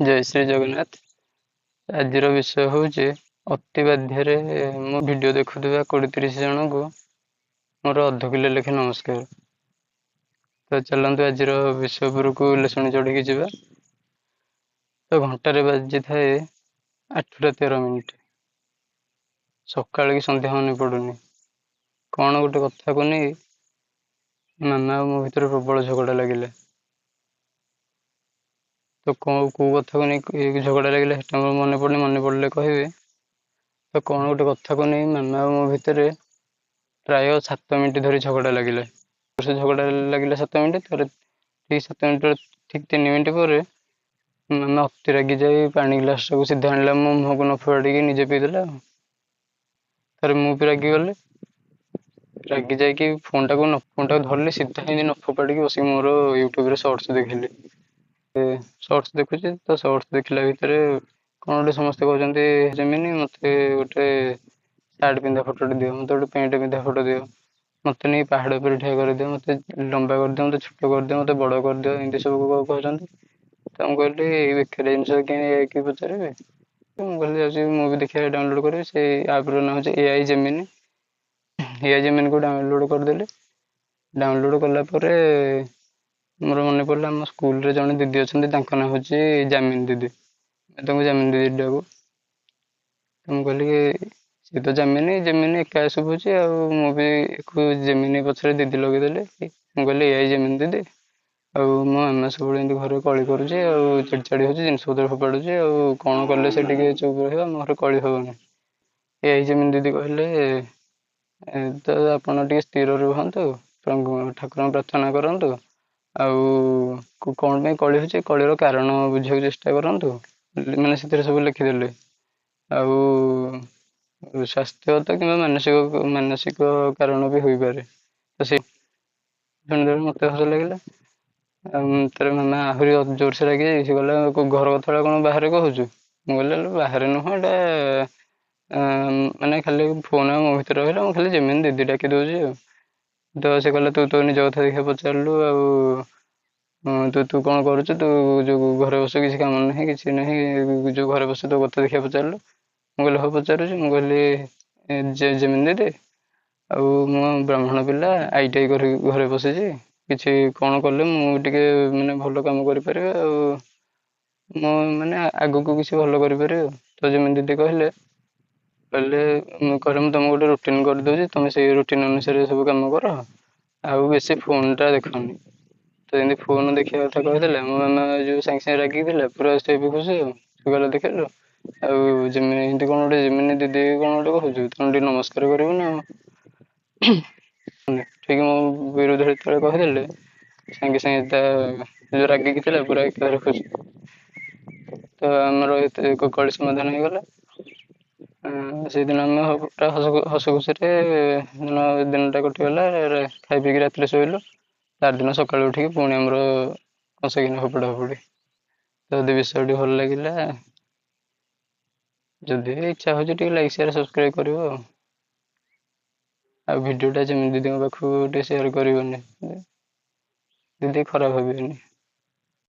ଜୟ ଶ୍ରୀ ଜଗନ୍ନାଥ। ଆଜିର ବିଷୟ ହେଉଛି ଅତି ବାଧ୍ୟରେ ମୋ ଭିଡ଼ିଓ ଦେଖୁଥିବା 20-30 ଜଣଙ୍କୁ ମୋର 1/2 କିଲୋ ଲେଖେ ନମସ୍କାର। ତ ଚାଲନ୍ତୁ ଆଜିର ବିଷୟ ଉପରକୁ ଲେଶୁଣି ଚଢ଼ିକି ଯିବା। ତ ଘଣ୍ଟାରେ ବାଜିଥାଏ 8ଟା 13 ମିନିଟ୍। ସକାଳ କି ସନ୍ଧ୍ୟା ମନେ ପଡ଼ୁନି। କ'ଣ ଗୋଟେ କଥାକୁ ନେଇ ମାମା ଆଉ ମୋ ଭିତରେ ପ୍ରବଳ ଝଗଡ଼ା ଲାଗିଲା। ତ କୋଉ କଥାକୁ ନେଇ ଝଗଡ଼ା ଲାଗିଲା ସେଟା ମୋର ମନେ ପଡ଼ୁନି, ମନେ ପଡ଼ିଲେ କହିବି। ତ କ'ଣ ଗୋଟେ କଥାକୁ ନେଇ ମାମା ଆଉ ମୋ ଭିତରେ ପ୍ରାୟ 7 ମିନିଟ୍ ଧରି ଝଗଡ଼ା ଲାଗିଲା। ଝଗଡ଼ା ଲାଗିଲା 7 ମିନିଟ୍। ଥରେ ଠିକ୍ 7 ମିନିଟ୍ର ଠିକ୍ 3 ମିନିଟ୍ ପରେ ମାମା ଅତି ରାଗି ଯାଇ ପାଣି ଗ୍ଲାସ୍ଟାକୁ ସିଧା ଆଣିଲା ମୋ ମୁହଁକୁ ନ ଫୋପାଡ଼ିକି ନିଜେ ପିଇଦେଲା। ଥରେ ମୁଁ ବି ରାଗିଗଲି, ରାଗି ଯାଇକି ଫୋନ୍ଟାକୁ ଧରିଲି, ସିଧା ଏମିତି ନ ଫୋପାଡ଼ିକି ବସିକି ମୋର ୟୁଟ୍ୟୁବରେ ସର୍ଟସ୍ ଦେଖିଲି। ସର୍ଟସ୍ ଦେଖୁଛି ତ ସର୍ଟସ୍ ଦେଖିଲା ଭିତରେ କ'ଣ ଗୋଟେ ସମସ୍ତେ କହୁଛନ୍ତି ଯେମିନି ମୋତେ ଗୋଟେ ସାର୍ଟ ପିନ୍ଧା ଫଟୋଟେ ଦିଅ, ମୋତେ ଗୋଟେ ପ୍ୟାଣ୍ଟ ପିନ୍ଧା ଫଟୋ ଦିଅ, ମୋତେ ନେଇ ପାହାଡ଼ ଉପରେ ଠିଆ କରିଦିଅ, ମୋତେ ଲମ୍ବା କରିଦିଅ, ମୋତେ ଛୋଟ କରିଦିଅ, ମୋତେ ବଡ଼ କରିଦିଅ, ଏମିତି ସବୁ କହୁଛନ୍ତି। ତ ମୁଁ କହିଲି ଏଇ ବେକାରିଆ ଜିନିଷ କିଏ ପଚାରିବେ। ମୁଁ କହିଲି ଯାଉଛି ମୁଁ ବି ଦେଖିବା ଡାଉନଲୋଡ଼୍ କରିବି। ସେଇ ଆପ୍ର ନାଁ ହେଉଛି AI Gemini। AI Geminiକୁ ଡାଉନଲୋଡ଼୍ କରିଦେଲି। ଡାଉନଲୋଡ଼୍ କଲା ପରେ ମୋର ମନେ ପଡ଼ିଲା ଆମ ସ୍କୁଲରେ ଜଣେ ଦିଦି ଅଛନ୍ତି, ତାଙ୍କ ନାଁ ହେଉଛି ଜାମିନି ଦିଦି। ତାଙ୍କୁ ଜାମିନି ଦିଦି ଡାକୁ। ମୁଁ କହିଲି ସିଏ ତ ଜେମିନି ଏକା ଶୁଭୁଛି, ଆଉ ମୁଁ ବି ଜେମିନି ପଛରେ ଦିଦି ଲଗେଇଦେଲି। ମୁଁ କହିଲି AI Gemini ଦିଦି, ଆଉ ମୋ ମାମା ସବୁବେଳେ ଏମିତି ଘରେ କଳି କରୁଛି, ଆଉ ଚିଡ଼ଚିଡ଼ି ହେଉଛି, ଜିନିଷପତ୍ର ଫୋପାଡ଼ୁଛି, ଆଉ କ'ଣ କଲେ ସେ ଟିକେ ଚୁପ୍ ରହିବ, ଆମ ଘରେ କଳି ହେବନି। AI Gemini ଦିଦି କହିଲେ ତ ଆପଣ ଟିକେ ସ୍ଥିର ରୁହନ୍ତୁ, ଠାକୁରଙ୍କୁ ପ୍ରାର୍ଥନା କରନ୍ତୁ, ଆଉ କ'ଣ ପାଇଁ କଳି ହେଉଛି, କଳିର କାରଣ ବୁଝିବାକୁ ଚେଷ୍ଟା କରନ୍ତୁ। ମାନେ ସେଥିରେ ସବୁ ଲେଖିଦେଲେ। ଆଉ ସ୍ୱାସ୍ଥ୍ୟଗତ କିମ୍ବା ମାନସିକ କାରଣ ବି ହୋଇପାରେ। ତ ସେ ଶୁଣିଦେଲେ ମୋତେ ହସ ଲାଗିଲା। ତାର ମାମା ଆହୁରି ଜୋରସେ ରାଗି ସେ କହିଲା ଘର କଥାଟା କ'ଣ ବାହାରେ କହୁଛୁ? ମୁଁ କହିଲି ବାହାରେ ନୁହଁ, ଏଇଟା ମାନେ ଖାଲି ଫୋନ୍ ମୋ ଭିତରେ ରହିଲା, ମୁଁ ଖାଲି ଯେମିନି ଦିଦି ଡାକି ଦେଉଛି ଆଉ। ତ ସେ କହିଲା ତୁ ତୋ ନିଜ କଥା ଦେଖିଆ ପଚାରିଲୁ, ଆଉ ତୁ କ'ଣ କରୁଛୁ, ତୁ ଯୋଉ ଘରେ ବସୁ କିଛି କାମ ନାହିଁ, କିଛି ନାହିଁ, ଯୋଉ ଘରେ ବସୁ ତୋ କଥା ଦେଖିଆ ପଚାରିଲୁ। ମୁଁ କହିଲି ହଉ ପଚାରୁଛି। ମୁଁ କହିଲି ଯେମିନି ଦିଦି, ଆଉ ମୁଁ ବ୍ରାହ୍ମଣ ପିଲା, ITI କରି ଘରେ ବସିଛି, କିଛି କ'ଣ କଲେ ମୁଁ ଟିକେ ମାନେ ଭଲ କାମ କରିପାରିବି, ଆଉ ମୁଁ ମାନେ ଆଗକୁ କିଛି ଭଲ କରିପାରିବି। ତ ଯେମିନି ଦିଦି କହିଲେ ମୁଁ ତମକୁ ଗୋଟେ ରୁଟିନ୍ କରିଦେଉଛି, ତମେ ସେଇ ରୁଟିନ୍ ଅନୁସାରେ ସବୁ କାମ କର, ଆଉ ବେଶୀ ଫୋନ୍ଟା ଦେଖନି। ତ ଏମିତି ଫୋନ୍ ଦେଖିବା କଥା କହିଦେଲେ ମୋ ମାମା ଯୋଉ ସାଙ୍ଗେ ସାଙ୍ଗେ ରାଗିଥିଲା, ପୁରା ସେ ବି ଖୁସି ଆଉ। ସେ କହିଲା ଦେଖିଲୁ, ଆଉ ଏମିତି କ'ଣ ଗୋଟେ ଯେମିନି ଦିଦି କ'ଣ ଗୋଟେ କହୁଛୁ, ତମେ ଟିକେ ନମସ୍କାର କରିବୁ ନା। ଠିକ୍ ମୋ ବିରୁଦ୍ଧରେ ଯେତେବେଳେ କହିଦେଲେ, ସାଙ୍ଗେ ସାଙ୍ଗେ ତା ଯୋଉ ରାଗିକି ଥିଲା ପୁରା ଏକାଥରେ ଖୁସି। ତ ଆମର ଏକ କଳି ସମାଧାନ ହେଇଗଲା। ସେଇଦିନ ଆମେ ପୁରା ହସ ଖୁସିରେ ଦିନଟା କଟିଗଲା। ଖାଇ ପିଇକି ରାତିରେ ଶୋଇଲୁ। ତାର ଦିନ ସକାଳୁ ଉଠିକି ପୁଣି ଆମର କଂସାକିନା ଫୋପଡ଼ା ଫୋପଡ଼ି। ତ ଯଦି ବିଷୟଟି ଭଲ ଲାଗିଲା, ଯଦି ଇଚ୍ଛା ହେଉଛି ଟିକେ ଲାଇକ୍ ସେୟାର ସବସ୍କ୍ରାଇବ୍ କରିବ ଆଉ ଭିଡ଼ିଓଟା ଯେମିତି ଦିଦିଙ୍କ ପାଖକୁ ଟିକେ ସେୟାର କରିବନି, ଦିଦି ଖରାପ ଭାବିବେନି।